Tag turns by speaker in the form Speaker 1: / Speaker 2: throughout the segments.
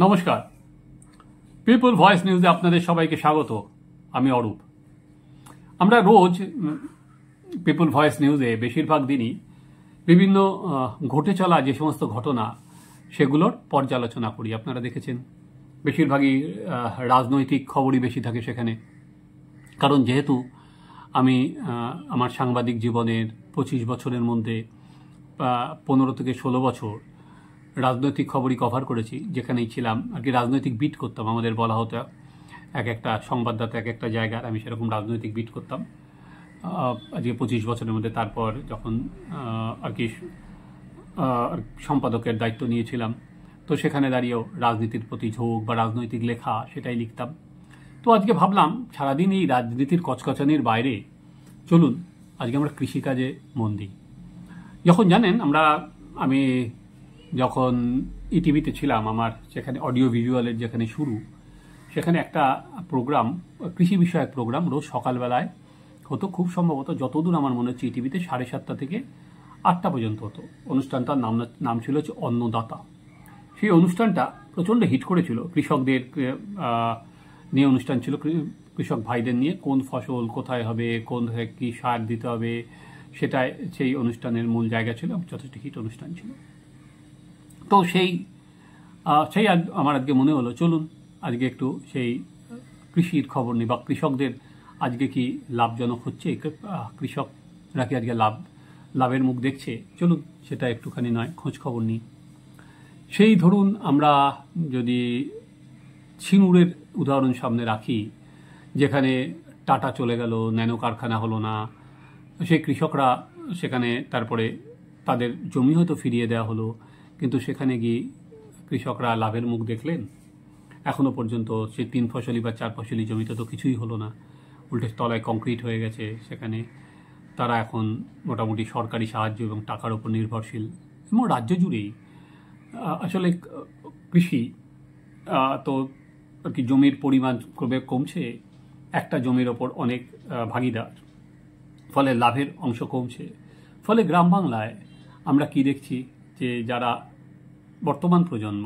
Speaker 1: নমস্কার, people voice নিউজে আপনাদের সবাইকে স্বাগত। আমি অরূপ। আমরা রোজ পিপল ভয়েস নিউজে বেশিরভাগ দিনই বিভিন্ন ঘটে চলা যে সমস্ত ঘটনা সেগুলোর পর্যালোচনা করি। আপনারা দেখেছেন বেশিরভাগই রাজনৈতিক খবরই বেশি থাকে সেখানে, কারণ যেহেতু আমি আমার সাংবাদিক জীবনের 25 বছরের মধ্যে 15 থেকে 16 বছর রাজনৈতিক খবরই কভার করেছি। যেখানেই ছিলাম আর কি রাজনৈতিক বিট করতাম। আমাদের বলা হতো এক একটা সংবাদদাতা এক একটা জায়গার, আমি সেরকম রাজনৈতিক বিট করতাম আজকে 25 বছরের মধ্যে। তারপর যখন আর কি সম্পাদকের দায়িত্ব নিয়েছিলাম, তো সেখানে দাঁড়িয়েও রাজনীতির প্রতি ঝোঁক বা রাজনৈতিক লেখা সেটাই লিখতাম। তো আজকে ভাবলাম সারাদিন এই রাজনীতির কচকচানির বাইরে চলুন আজকে আমরা কৃষিকাজে মন দিই। যখন জানেন আমি যখন ইটিভিতে ছিলাম, আমার সেখানে অডিও ভিজুয়ালের যেখানে শুরু, সেখানে একটা প্রোগ্রাম, কৃষি বিষয়ক প্রোগ্রাম রোজ সকালবেলায় হতো। খুব সম্ভবত যতদূর আমার মনে হচ্ছে ইটিভিতে 7:30 থেকে 8টা পর্যন্ত হতো। অনুষ্ঠানটার নাম ছিল হচ্ছে অন্নদাতা। সেই অনুষ্ঠানটা প্রচণ্ড হিট করেছিল। কৃষকদের নিয়ে অনুষ্ঠান ছিল, কৃষক ভাইদের নিয়ে কোন ফসল কোথায় হবে, কোন কি সার দিতে হবে, সেটাই সেই অনুষ্ঠানের মূল জায়গা ছিল। যথেষ্ট হিট অনুষ্ঠান ছিল। তো সেই আমার আজকে মনে হলো চলুন আজকে একটু সেই কৃষির খবর নিই, বা কৃষকদের আজকে কি লাভজনক হচ্ছে, কৃষকরা কি আজকে লাভের মুখ দেখছে, চলুন সেটা একটুখানি নয় খোঁজ খবর নিই। সেই ধরুন আমরা যদি সিঙ্গুরের উদাহরণ সামনে রাখি, যেখানে টাটা চলে গেল, ন্যানো কারখানা হলো না, সেই কৃষকরা সেখানে তারপরে তাদের জমি হয়তো ফিরিয়ে দেওয়া হলো, কিন্তু সেখানে গিয়ে কৃষকরা লাভের মুখ দেখলেন? এখনো পর্যন্ত সেই 3 ফসলি বা 4 ফসলি জমিতে তো কিছুই হলো না, উল্টে তলায় কংক্রিট হয়ে গেছে। সেখানে তারা এখন মোটামুটি সরকারি সাহায্য এবং টাকার উপর নির্ভরশীল। এবং রাজ্য জুড়েই আসলে কৃষি তো আর কি জমির পরিমাণ ক্রমে কমছে, একটা জমির ওপর অনেক ভাগিদার, ফলে লাভের অংশ কমছে। ফলে গ্রাম বাংলায় আমরা কি দেখছি, যে যারা বর্তমান প্রজন্ম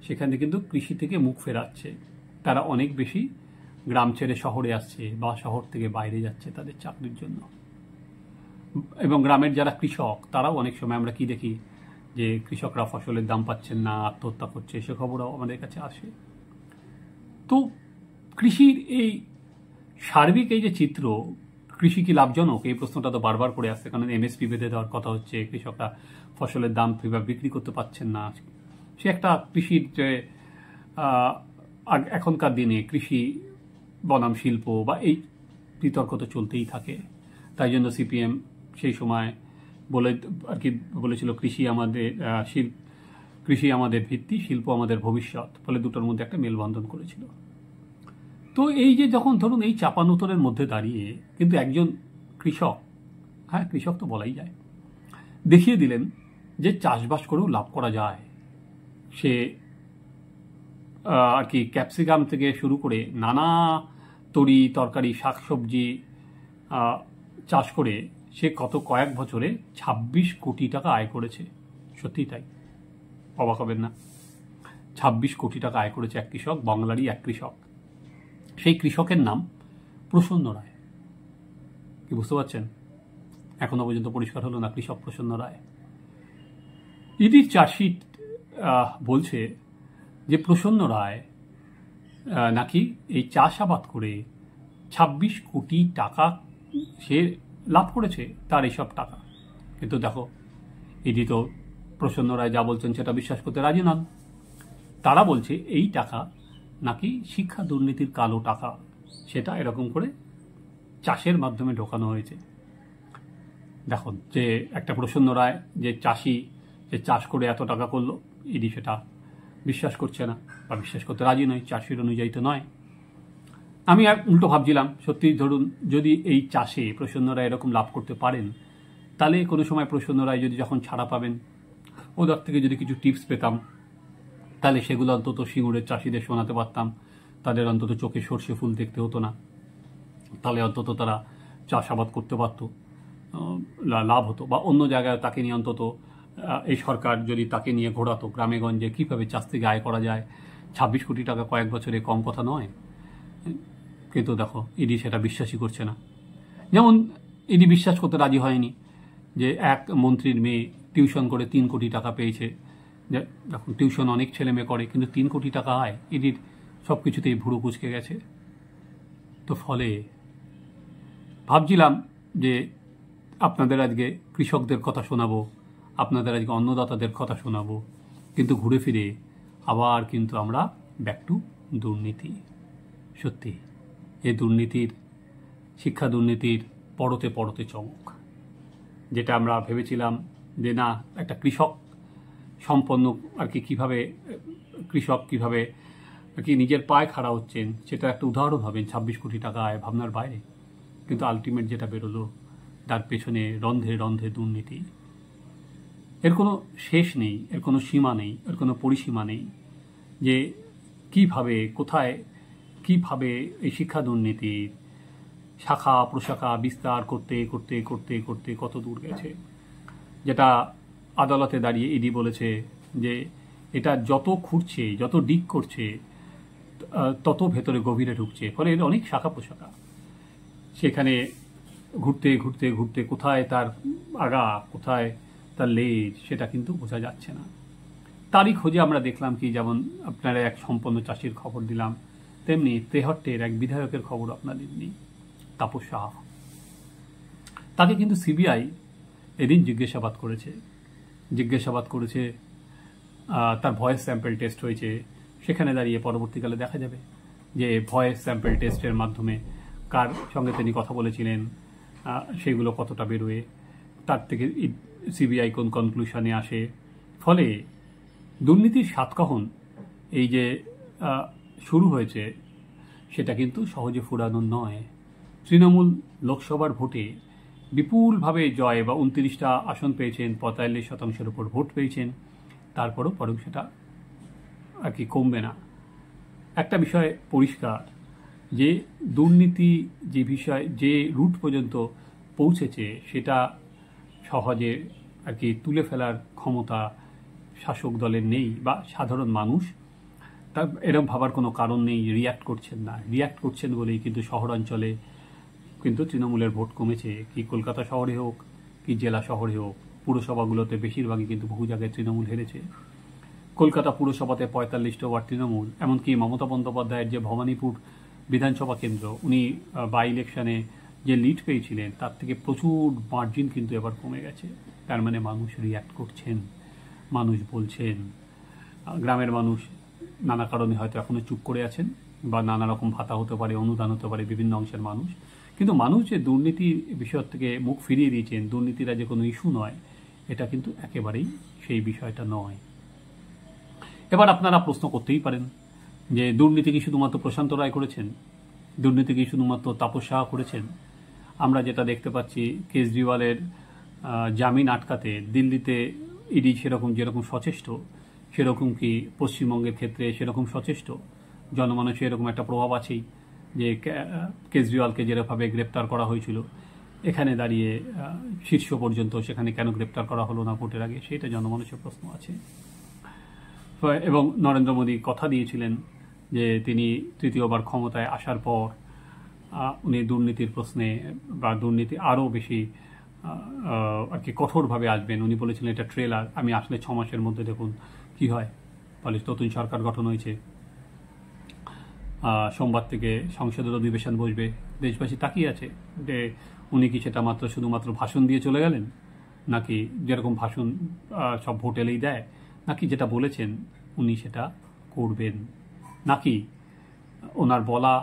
Speaker 1: সেখানে কিন্তু কৃষি থেকে মুখ ফেরাচ্ছে। তারা অনেক বেশি গ্রাম ছেড়ে শহরে আসছে বা শহর থেকে বাইরে যাচ্ছে তাদের চাকরির জন্য। এবং গ্রামের যারা কৃষক তারাও অনেক সময় আমরা কি দেখি, যে কৃষকরা ফসলের দাম পাচ্ছেন না, আত্মহত্যা করছে, সে খবরও আমাদের কাছে আসে। তো কৃষির এই সার্বিক এই যে চিত্র, কৃষি কি লাভজনক, এই প্রশ্নটা তো বারবার করে আসছে। কারণ এমএসপি বেঁধে দেওয়ার কথা হচ্ছে, কৃষকরা ফসলের দাম কিভাবে বিক্রি করতে পারছেন না। সে একটা কৃষির যে এখনকার দিনে কৃষি বনাম শিল্প বা এই বিতর্ক তো চলতেই থাকে। তাই জন্য সিপিএম সেই সময় বলেছিল কৃষি আমাদের ভিত্তি, শিল্প আমাদের ভবিষ্যৎ। ফলে দুটোর মধ্যে একটা মেলবন্ধন করেছিল। তো এই যে যখন ধরুন এই চাপানুতরের মধ্যে দাঁড়িয়ে কিন্তু একজন কৃষক, হ্যাঁ কৃষক তো বলাই যায়, দেখিয়ে দিলেন যে চাষবাস করেও লাভ করা যায়। সে আর কি ক্যাপসিকাম থেকে শুরু করে নানা তরকারি শাকসবজি চাষ করে সে কয়েক বছরে 26 কোটি টাকা আয় করেছে। সত্যি তাই, অবাক হবেন না। 26 কোটি টাকা আয় করেছে এক কৃষক, বাংলারই এক কৃষক। সেই কৃষকের নাম প্রসন্ন রায়। কি বুঝতে পারছেন? এখনো পর্যন্ত পরিষ্কার হলো না কৃষক প্রসন্ন রায়। ইডির চার্জশিট বলছে যে প্রসন্ন রায় নাকি এই চাষাবাদ করে 26 কোটি টাকা সে লাভ করেছে, তার এইসব টাকা। কিন্তু দেখো, ইডি তো প্রসন্ন রায় যা বলছেন সেটা বিশ্বাস করতে রাজি নন। তারা বলছে এই টাকা নাকি শিক্ষা দুর্নীতির কালো টাকা, সেটা এরকম করে চাষের মাধ্যমে ঢোকানো হয়েছে। দেখুন, যে একটা প্রসন্ন রায় যে চাষি, যে চাষ করে এত টাকা করলো, ইডি সেটা বিশ্বাস করছে না বা বিশ্বাস করতে রাজি নয়, চাষির অনুযায়ী তো নয়। আমি উল্টো ভাবছিলাম, সত্যি ধরুন যদি এই চাষে প্রসন্ন রায় এরকম লাভ করতে পারেন, তাহলে কোনো সময় প্রসন্ন রায় যদি যখন ছাড়া পাবেন, ওদের থেকে যদি কিছু টিপস পেতাম, তাহলে সেগুলো অন্তত সিঙ্গুরের চাষিদের শোনাতে পারতাম। তাদের অন্তত চোখে সর্ষে ফুল দেখতে হতো না, তাহলে অন্তত তারা চাষাবাদ করতে পারত, লাভ হতো। বা অন্য জায়গায় তাকে নিয়ে অন্তত এই সরকার যদি তাকে নিয়ে ঘোরাতো গ্রামে গঞ্জে কীভাবে চাষ থেকে আয় করা যায়, 26 কোটি টাকা কয়েক বছরে কম কথা নয়। কিন্তু দেখো ইডি সেটা বিশ্বাসই করছে না। যেমন ইডি বিশ্বাস করতে রাজি হয়নি যে এক মন্ত্রীর মেয়ে টিউশন করে 3 কোটি টাকা পেয়েছে। দেখুন টিউশন অনেক ছেলে মেয়ে করে, কিন্তু 3 কোটি টাকা আয়, ইডির সব কিছুতেই ভুরু কুচকে গেছে। তো ফলে ভাবছিলাম যে আপনাদের আজকে কৃষকদের কথা শোনাবো, আপনাদের আজকে অন্নদাতাদের কথা শোনাবো, কিন্তু ঘুরে ফিরে আবার কিন্তু আমরা ব্যাক টু দুর্নীতি। সত্যি এই দুর্নীতির, শিক্ষা দুর্নীতির পরতে পরতে চমক। যেটা আমরা ভেবেছিলাম যে না একটা কৃষক সম্পন্ন আর কি কীভাবে কৃষক কীভাবে আর কি নিজের পায়ে খাড়া হচ্ছেন সেটা একটা উদাহরণ হবেন 26 কোটি টাকা আয়, ভাবনার বাইরে। কিন্তু আলটিমেট যেটা বেরোলো তার পেছনে রন্ধে রন্ধে দুর্নীতি। এর কোনো শেষ নেই, এর কোনো সীমা নেই, এর কোনো পরিসীমা নেই যে কিভাবে কোথায় কিভাবে এই শিক্ষা দুর্নীতির শাখা প্রশাখা বিস্তার করতে করতে করতে করতে কত দূর গেছে। যেটা আদালতে দাঁড়িয়ে ইডি বলেছে যে এটা যত খুঁড়ছে, যত ডিগ করছে, তত ভেতরে গভীরে ঢুকছে। ফলে এর অনেক শাখা প্রশাখা। সেখানে ঘুরতে ঘুরতে ঘুরতে কোথায় তার আগা, কোথায় তার লেজ, সেটা কিন্তু বোঝা যাচ্ছে না। তারই খোঁজে আমরা দেখলাম কি, যেমন আপনারা এক সম্পন্ন চাষির খবর দিলাম, তেমনি তেহট্টের এক বিধায়কের খবর আপনাদের নেই, তাপস সাহা। তাকে কিন্তু সিবিআই এদিন জিজ্ঞাসাবাদ করেছে। তার ভয়েস স্যাম্পল টেস্ট হয়েছে। সেখানে দাঁড়িয়ে পরবর্তীকালে দেখা যাবে যে ভয়েস স্যাম্পল টেস্টের মাধ্যমে কার সঙ্গে তিনি কথা বলেছিলেন সেগুলো কতটা বেরোয়, তার থেকে সিবিআই কোন কনক্লুশনে আসে। ফলে দুর্নীতির সাতকাহন এই যে শুরু হয়েছে সেটা কিন্তু সহজে ফুরানো নয়। তৃণমূল লোকসভার ভোটে বিপুলভাবে জয় বা 29টা আসন পেয়েছেন, 45% উপর ভোট পেয়েছেন। তারপরও বরং সেটা আর কি কমবে না। একটা বিষয় পরিষ্কার যে দুর্নীতি যে বিষয়, যে রুট পর্যন্ত পৌঁছেছে সেটা সহজে আর কি তুলে ফেলার ক্ষমতা শাসক দলের নেই বা সাধারণ মানুষ তা এরকম ভাবার কোনো কারণ নেই। রিয়্যাক্ট করছেন বলেই কিন্তু শহরাঞ্চলে কিন্তু তৃণমূলের ভোট কমেছে। কি কলকাতা শহরে হোক কি জেলা শহরে হোক, পুরসভাগুলোতে বেশিরভাগই কিন্তু বহু জায়গায় তৃণমূল হেরেছে। কলকাতা পুরসভাতে 45টা ওয়ার্ড তৃণমূল। এমনকি মমতা বন্দ্যোপাধ্যায়ের যে ভবানীপুর বিধানসভা কেন্দ্র, উনি বাই ইলেকশনে যে লিড পেয়েছিলেন তার থেকে প্রচুর মার্জিন কিন্তু এবার কমে গেছে। তার মানে মানুষ রিয়্যাক্ট করছেন, মানুষ বলছেন। গ্রামের মানুষ নানা কারণে হয়তো এখনো চুপ করে আছেন, বা নানা রকম ভাতা হতে পারে, অনুদান হতে পারে বিভিন্ন অংশের মানুষ। কিন্তু মানুষ যে দুর্নীতির বিষয় থেকে মুখ ফিরিয়ে দিয়েছেন, দুর্নীতিরা যে কোনো ইস্যু নয়, এটা কিন্তু একেবারেই সেই বিষয়টা নয়। এবার আপনারা প্রশ্ন করতেই পারেন যে দুর্নীতি কি শুধুমাত্র প্রশান্ত রায় করেছেন? দুর্নীতি কি শুধুমাত্র তাপস সাহা করেছেন? আমরা যেটা দেখতে পাচ্ছি কেজরিওয়ালের জামিন আটকাতে দিল্লিতে ইডি যেরকম সচেষ্ট, সেরকম কি পশ্চিমবঙ্গের ক্ষেত্রে সেরকম সচেষ্ট? জনমানুষে এরকম একটা প্রভাব আছেই যে কেজরিওয়ালকে যেভাবে গ্রেপ্তার করা হয়েছিল, এখানে দাঁড়িয়ে শীর্ষ পর্যন্ত সেখানে কেন গ্রেপ্তার করা হলো না ভোটের আগে, সেটা জনমানুষের প্রশ্ন আছে। এবং নরেন্দ্র মোদী কথা দিয়েছিলেন যে তিনি তৃতীয়বার ক্ষমতায় আসার পর উনি দুর্নীতির প্রশ্নে বা দুর্নীতি আরও বেশি আর কি কঠোরভাবে আসবেন। উনি বলেছিলেন এটা ট্রেলার, আমি আসলে 6 মাসের মধ্যে দেখুন কি হয়। ফলে নতুন সরকার গঠন হয়েছে, সোমবার থেকে সংসদের অধিবেশন বসবে। দেশবাসী তাকিয়ে আছে যে উনি কি সেটা শুধুমাত্র ভাষণ দিয়ে চলে গেলেন, নাকি যেরকম ভাষণ সব ভোট এলেই দেয়, নাকি যেটা বলেছেন উনি সেটা করবেন, নাকি ওনার বলা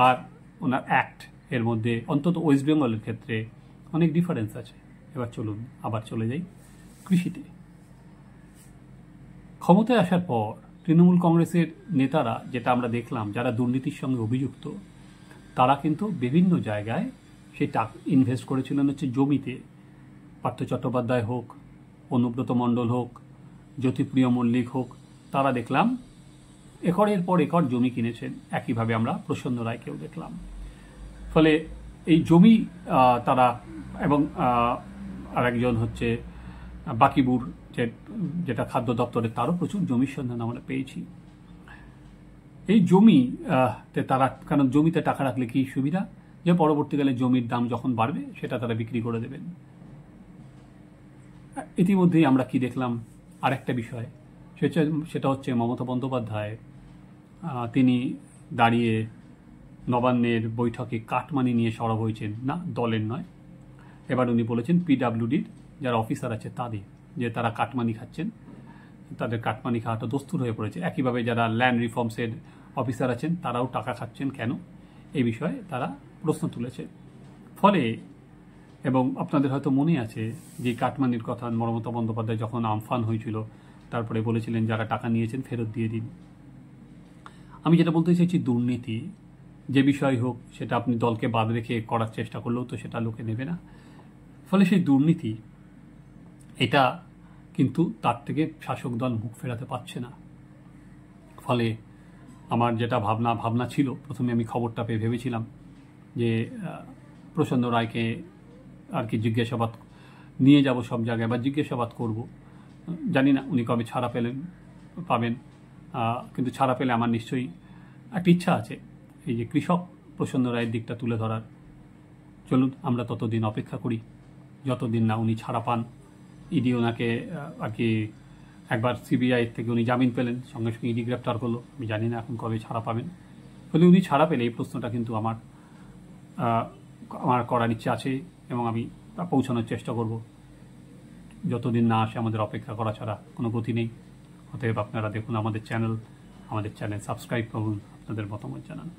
Speaker 1: আর ওনার অ্যাক্ট এর মধ্যে অন্তত ওয়েস্ট বেঙ্গলের ক্ষেত্রে অনেক ডিফারেন্স আছে। এবার চলুন আবার চলে যাই কৃষিতে। ক্ষমতায় আসার পর তৃণমূল কংগ্রেসের নেতারা, যেটা আমরা দেখলাম, যারা দুর্নীতির সঙ্গে অভিযুক্ত, তারা কিন্তু বিভিন্ন জায়গায় সেই টাকা ইনভেস্ট করেছিলেন হচ্ছে জমিতে। পার্থ চট্টোপাধ্যায় হোক, অনুব্রত মণ্ডল হোক, জ্যোতিপ্রিয় মল্লিক হোক, তারা দেখলাম একরের পর একর জমি কিনেছেন। একইভাবে আমরা প্রসন্ন রায়কেও দেখলাম। ফলে এই জমি তারা, এবং আরেকজন হচ্ছে বাকিবুর, যেটা খাদ্য দপ্তরে, তারও প্রচুর জমির সন্ধান আমরা পেয়েছি। এই জমি তে তারা, কারণ জমিতে টাকা রাখলে কি সুবিধা, যে পরবর্তীকালে জমির দাম যখন বাড়বে সেটা তারা বিক্রি করে দেবেন। ইতিমধ্যেই আমরা কি দেখলাম, আরেকটা বিষয়, সেটা হচ্ছে মমতা বন্দ্যোপাধ্যায় তিনি দাঁড়িয়ে নবান্নের বৈঠকে কাটমানি নিয়ে সরব হয়েছেন, না দলের নয়। এবার উনি বলেছেন পিডাব্লিউডির যারা অফিসার আছে তাদের, যে তারা কাটমানি খাচ্ছেন, তাদের কাটমানি খাওয়াটা দস্তুর হয়ে পড়েছে। একইভাবে যারা ল্যান্ড রিফর্মসের অফিসার আছেন তারাও টাকা খাচ্ছেন কেন, এই বিষয়ে তারা প্রশ্ন তুলেছে। ফলে, এবং আপনাদের হয়তো মনে আছে যে কাটমানির কথা মমতা বন্দ্যোপাধ্যায় যখন আমফান হয়েছিল তারপরে বলেছিলেন যারা টাকা নিয়েছেন ফেরত দিয়ে দিন। আমি যেটা বলতে চাইছি, দুর্নীতি যে বিষয় হোক সেটা আপনি দলকে বাদ রেখে করার চেষ্টা করলেও তো সেটা লোকে নেবে না। ফলে সেই দুর্নীতি, এটা কিন্তু তার থেকে শাসক দল মুখ ফেরাতে পারছে না। ফলে আমার যেটা ভাবনা ছিল, প্রথমে আমি খবরটা পেয়ে ভেবেছিলাম যে প্রসন্ন রায়কে আর কি জিজ্ঞাসাবাদ নিয়ে যাব সব জায়গায় বা জিজ্ঞাসাবাদ করব। জানি না উনি কবে ছাড়া পাবেন, কিন্তু ছাড়া পেলে আমার নিশ্চয়ই একটা ইচ্ছা আছে এই যে কৃষক প্রসন্ন রায়ের দিকটা তুলে ধরার। চলুন আমরা ততদিন অপেক্ষা করি, যতদিন না উনি ছাড়া পান। ইডি ওনাকে আর কি একবার সিবিআই থেকে উনি জামিন পেলেন, সঙ্গে সঙ্গে ইডি গ্রেপ্তার করলো। আমি জানি না এখন কবে ছাড়া পাবেন। ফলে উনি ছাড়া পেলে এই প্রশ্নটা কিন্তু আমার করার ইচ্ছা আছে এবং আমি পৌঁছানোর চেষ্টা করব। যতদিন না আসে আমাদের অপেক্ষা করা ছাড়া কোনো গতি নেই। অতএব আপনারা দেখুন আমাদের চ্যানেল সাবস্ক্রাইব করুন, আপনাদের মতামত জানান।